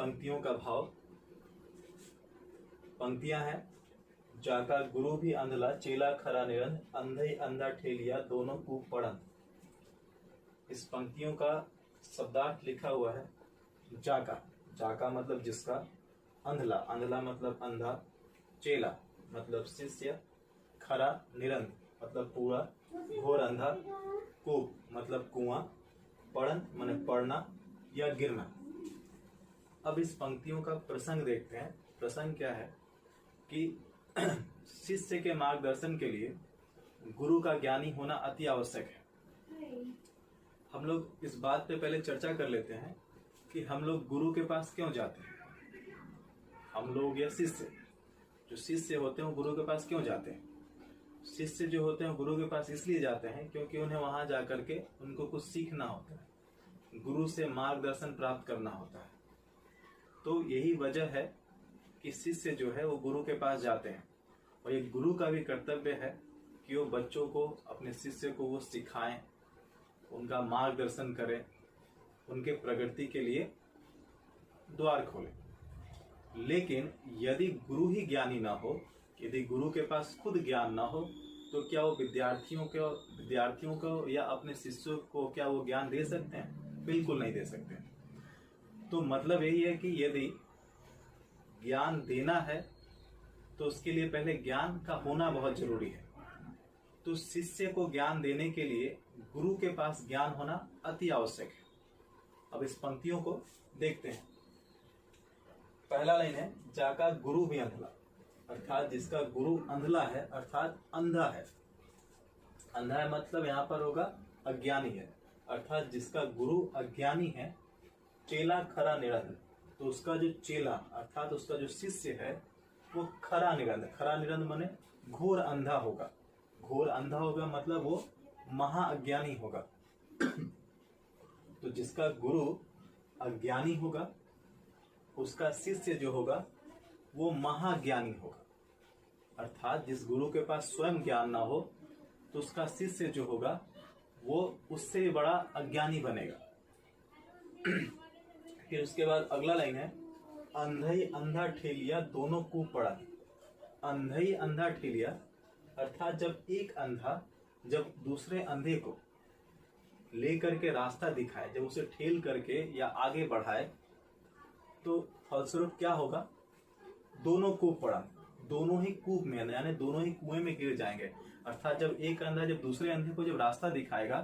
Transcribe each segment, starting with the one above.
पंक्तियों का भाव। पंक्तियां हैं, जाका गुरु भी अंधला, चेला खरा निरंध, अंधई अंधा ठेलिया, दोनों कूप पड़न। इस पंक्तियों का शब्दार्थ लिखा हुआ है। जाका, जाका मतलब जिसका, अंधला, अंधला मतलब अंधा, चेला मतलब शिष्य, खरा निरंध मतलब पूरा, घोर अंधा, कूप मतलब कुआं, पड़न माने पड़ना या गिरना। अब इस पंक्तियों का प्रसंग देखते हैं। प्रसंग क्या है कि शिष्य के मार्गदर्शन के लिए गुरु का ज्ञानी होना अति आवश्यक है। हम लोग इस बात पे पहले चर्चा कर लेते हैं कि हम लोग गुरु के पास क्यों जाते हैं। हम लोग या शिष्य, जो शिष्य होते हैं गुरु के पास क्यों जाते हैं। शिष्य जो होते हैं गुरु के पास इसलिए जाते हैं क्योंकि उन्हें वहां जाकर के उनको कुछ सीखना होता है, गुरु से मार्गदर्शन प्राप्त करना होता है। तो यही वजह है कि शिष्य जो है वो गुरु के पास जाते हैं। और ये गुरु का भी कर्तव्य है कि वो बच्चों को, अपने शिष्य को वो सिखाएं, उनका मार्गदर्शन करें, उनके प्रगति के लिए द्वार खोलें। लेकिन यदि गुरु ही ज्ञानी ना हो, यदि गुरु के पास खुद ज्ञान ना हो, तो क्या वो विद्यार्थियों को या अपने शिष्यों को क्या वो ज्ञान दे सकते हैं? बिल्कुल नहीं दे सकते। तो मतलब यही है कि यदि ज्ञान देना है तो उसके लिए पहले ज्ञान का होना बहुत जरूरी है। तो शिष्य को ज्ञान देने के लिए गुरु के पास ज्ञान होना अति आवश्यक है। अब इस पंक्तियों को देखते हैं। पहला लाइन है, जाका गुरु भी अंधला, अर्थात जिसका गुरु अंधला है, अर्थात अंधा है। अंधा है मतलब यहाँ पर होगा अज्ञानी है, अर्थात जिसका गुरु अज्ञानी है। चेला खरा निरंध, तो उसका जो चेला अर्थात उसका जो शिष्य है वो खरा निरंध, खरा निरंध माने घोर अंधा होगा। घोर अंधा होगा मतलब वो महाअज्ञानी होगा। तो जिसका गुरु अज्ञानी होगा, उसका शिष्य जो होगा वो महाज्ञानी होगा। अर्थात जिस गुरु के पास स्वयं ज्ञान ना हो तो उसका शिष्य जो होगा वो उससे भी बड़ा अज्ञानी बनेगा। फिर उसके बाद अगला लाइन है, अंधई अंधा ठेलिया, दोनों कूप पड़ा। अंधई अंधा ठेलिया अर्थात जब एक अंधा जब दूसरे अंधे को लेकर के रास्ता दिखाए, जब उसे ठेल करके या आगे बढ़ाए, तो फलस्वरूप क्या होगा, दोनों कूप पड़ा, दोनों ही कूप में यानी दोनों ही कुएं में गिर जाएंगे। अर्थात जब एक अंधा जब दूसरे अंधे को जब रास्ता दिखाएगा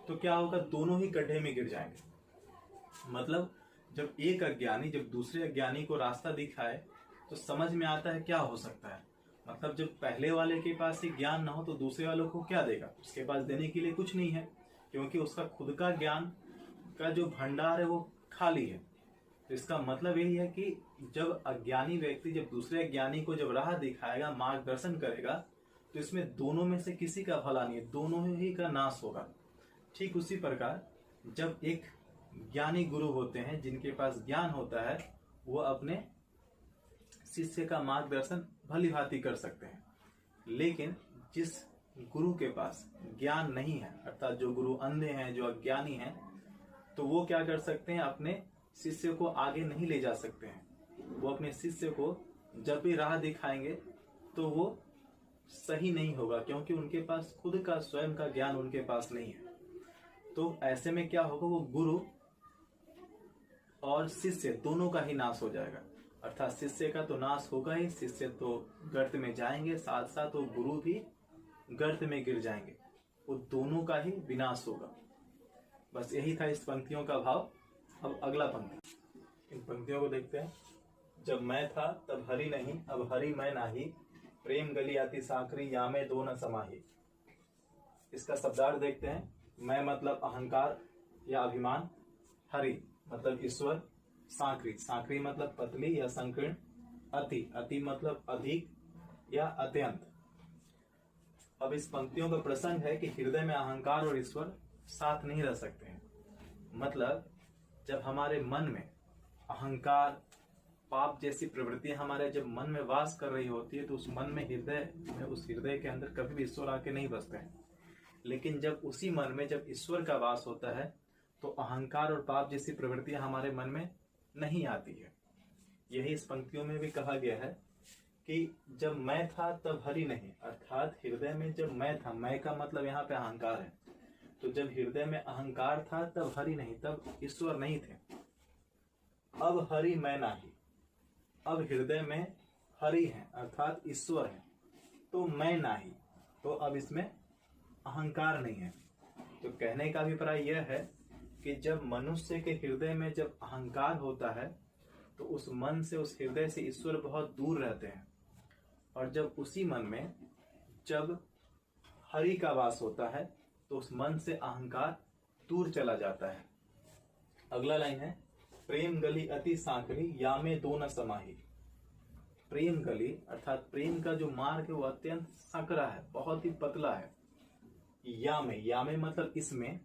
तो क्या होगा, दोनों ही गड्ढे में गिर जाएंगे। मतलब जब एक अज्ञानी जब दूसरे अज्ञानी को रास्ता दिखाए तो समझ में आता है क्या हो सकता है। मतलब जब पहले वाले के पास ही ज्ञान ना हो तो दूसरे वालों को क्या देगा, उसके पास देने के लिए कुछ नहीं है, क्योंकि उसका खुद का ज्ञान का जो भंडार है वो खाली है। तो इसका मतलब यही है कि जब अज्ञानी व्यक्ति जब दूसरे अज्ञानी को जब राह दिखाएगा, मार्गदर्शन करेगा, तो इसमें दोनों में से किसी का भला नहीं है, दोनों ही का नाश होगा। ठीक उसी प्रकार जब एक ज्ञानी गुरु होते हैं, जिनके पास ज्ञान होता है, वो अपने शिष्य का मार्गदर्शन भली भांति कर सकते हैं। लेकिन जिस गुरु के पास ज्ञान नहीं है, अर्थात जो गुरु अंधे हैं, जो अज्ञानी हैं, तो वो क्या कर सकते हैं, अपने शिष्य को आगे नहीं ले जा सकते हैं। वो अपने शिष्य को जब भी राह दिखाएंगे तो वो सही नहीं होगा, क्योंकि उनके पास खुद का स्वयं का ज्ञान उनके पास नहीं है। तो ऐसे में क्या होगा, वो गुरु और शिष्य दोनों का ही नाश हो जाएगा। अर्थात शिष्य का तो नाश होगा ही, शिष्य तो गर्त में जाएंगे, साथ साथ वो गुरु भी गर्त में गिर जाएंगे, वो दोनों का ही विनाश होगा। बस यही था इस पंक्तियों का भाव। अब अगला पंक्ति, इन पंक्तियों को देखते हैं। जब मैं था तब हरि नहीं, अब हरि मैं नाही, प्रेम गली आती साकरी, या में दो न समाही। इसका शब्दार्थ देखते हैं। मैं मतलब अहंकार या अभिमान, हरि मतलब ईश्वर, सांकरी, सांकरी मतलब पतली या संकीर्ण, अति, अति मतलब अधिक या अत्यंत। अब इस पंक्तियों का प्रसंग है कि हृदय में अहंकार और ईश्वर साथ नहीं रह सकते हैं। मतलब जब हमारे मन में अहंकार, पाप जैसी प्रवृत्तियां हमारे जब मन में वास कर रही होती है, तो उस मन में उस हृदय के अंदर कभी भी ईश्वर आके नहीं बसते हैं। लेकिन जब उसी मन में जब ईश्वर का वास होता है तो अहंकार और पाप जैसी प्रवृत्तियां हमारे मन में नहीं आती है। यही इस पंक्तियों में भी कहा गया है कि जब मैं था तब हरि नहीं, अर्थात हृदय में जब मैं था, मैं का मतलब यहाँ पे अहंकार है, तो जब हृदय में अहंकार था तब हरि नहीं, तब ईश्वर नहीं थे। अब हरि मैं नाही, अब हृदय में हरि है अर्थात ईश्वर है, तो मैं नाही, तो अब इसमें अहंकार नहीं है। तो कहने का अभिप्राय यह है कि जब मनुष्य के हृदय में जब अहंकार होता है तो उस मन से, उस हृदय से ईश्वर बहुत दूर रहते हैं, और जब उसी मन में जब हरि का वास होता है तो उस मन से अहंकार दूर चला जाता है। अगला लाइन है, प्रेम गली अति सांकड़ी या में दो न समाही। प्रेम गली अर्थात प्रेम का जो मार्ग है वो अत्यंत संकरा है, बहुत ही पतला है। या में मतलब इसमें,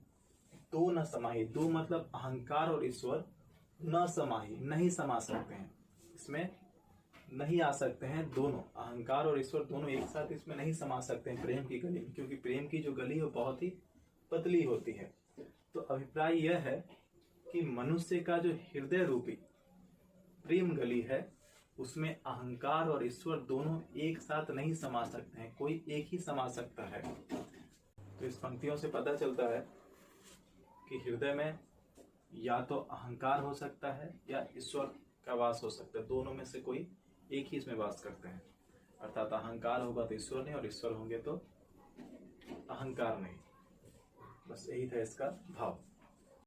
दो न समाही, दो मतलब अहंकार और ईश्वर, न समाही नहीं समा सकते हैं, इसमें नहीं आ सकते हैं। दोनों अहंकार और ईश्वर दोनों एक साथ इसमें नहीं समा सकते हैं प्रेम की गली में, क्योंकि प्रेम की जो गली है वो बहुत ही पतली होती है। तो अभिप्राय यह है कि मनुष्य का जो हृदय रूपी प्रेम गली है उसमें अहंकार और ईश्वर दोनों एक साथ नहीं समा सकते हैं, कोई एक ही समा सकता है। तो इस पंक्तियों से पता चलता है कि हृदय में या तो अहंकार हो सकता है या ईश्वर का वास हो सकता है, दोनों में से कोई एक ही इसमें वास करते हैं। अर्थात अहंकार होगा तो ईश्वर नहीं, और ईश्वर होंगे तो अहंकार नहीं। बस यही था इसका भाव।